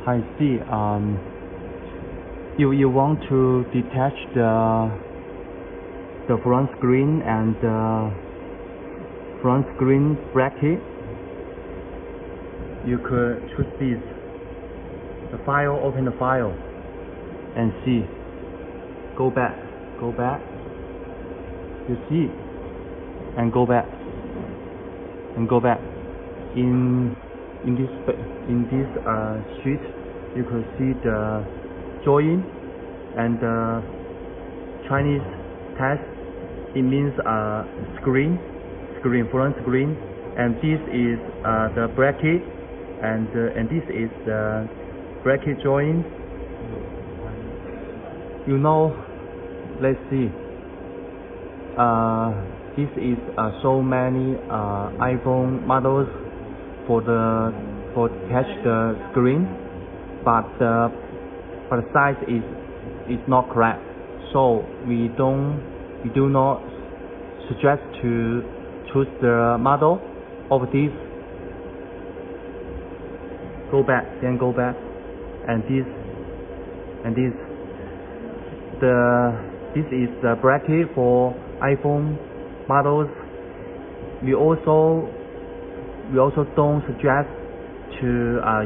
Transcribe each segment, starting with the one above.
I see. You want to detach the front screen and front screen bracket. You could choose this. The file, open the file and see. Go back. You see, and go back. In this sheet, you could see the join and the Chinese text. It means screen, front screen, and this is the bracket, and this is the bracket join. You know, let's see. This is so many iPhone models for attach the screen, but the size is not correct. So we do not suggest to choose the model of this. Go back, and this. This is the bracket for iPhone models. We also don't suggest to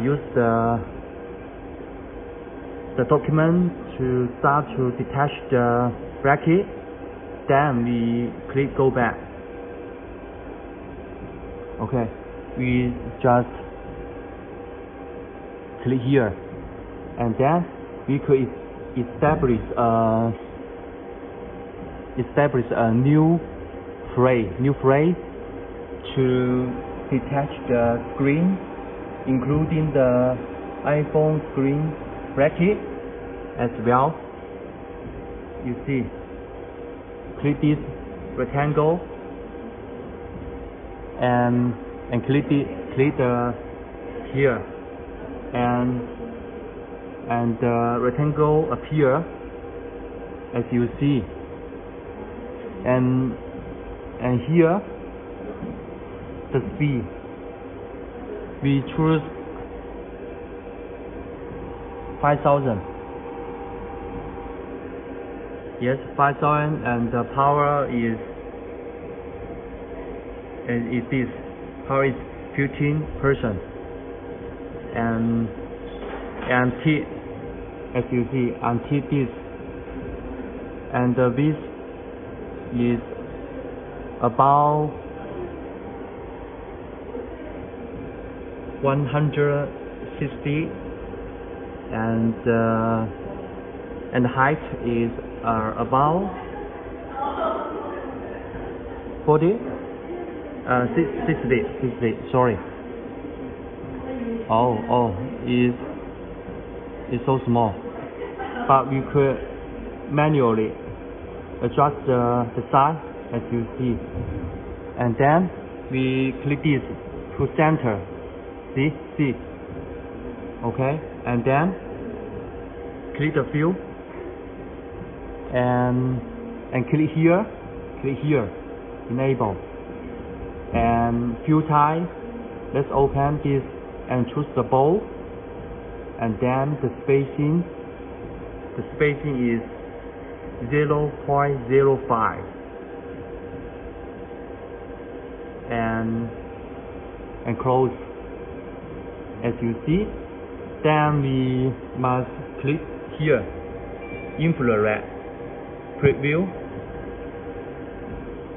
use the document to start to detach the bracket. Then we click go back. Okay, we just click here, and then we could establish a new frame to detach the screen, including the iPhone screen bracket as well. You see, click this rectangle and click the here, and the rectangle appear as you see, and here the speed we choose 5,000. Yes, 5,000, and the power is this. Power is 15%, and as you see, until this, and the width is about 160, and the height is about 60. Sorry. Oh, it's so small. But we could manually adjust the size as you see, and then we click this to center. See. Okay, and then click the view and click here, enable, and view type. Let's open this and choose the bold, and then the spacing is 0.05, and close as you see. Then we must click here, infrared preview.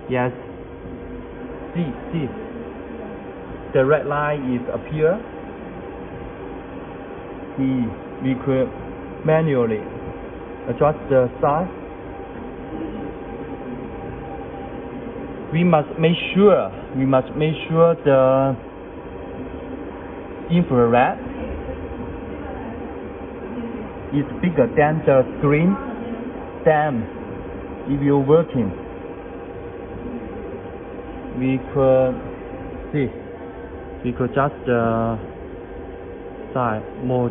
Yes, see, the red line is appear. See, we could manually adjust the size. We must make sure the infrared is bigger than the screen. Then if you're working, we could adjust the size more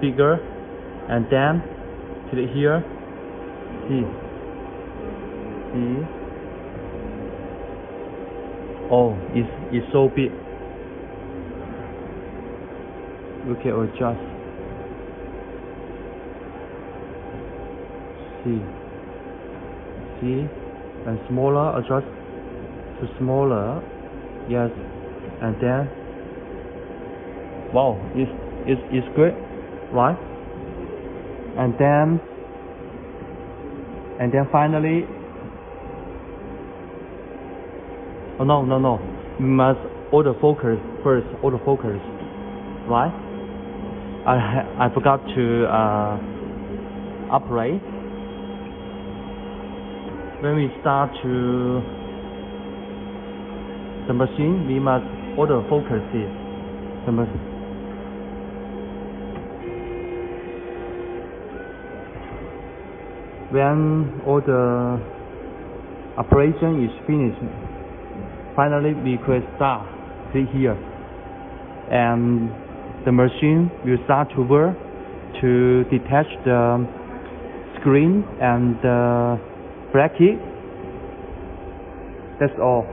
bigger, and then click here. See. Oh, it's so big. we can adjust. See, and smaller, adjust to smaller. Yes, and then wow, it's great, right? And then finally, oh no, we must autofocus first, autofocus, right? I forgot to operate. When we start to the machine, we must autofocus it. When all the operation is finished, finally we click start. Click here, and the machine will start to work to detach the screen and the bracket. That's all.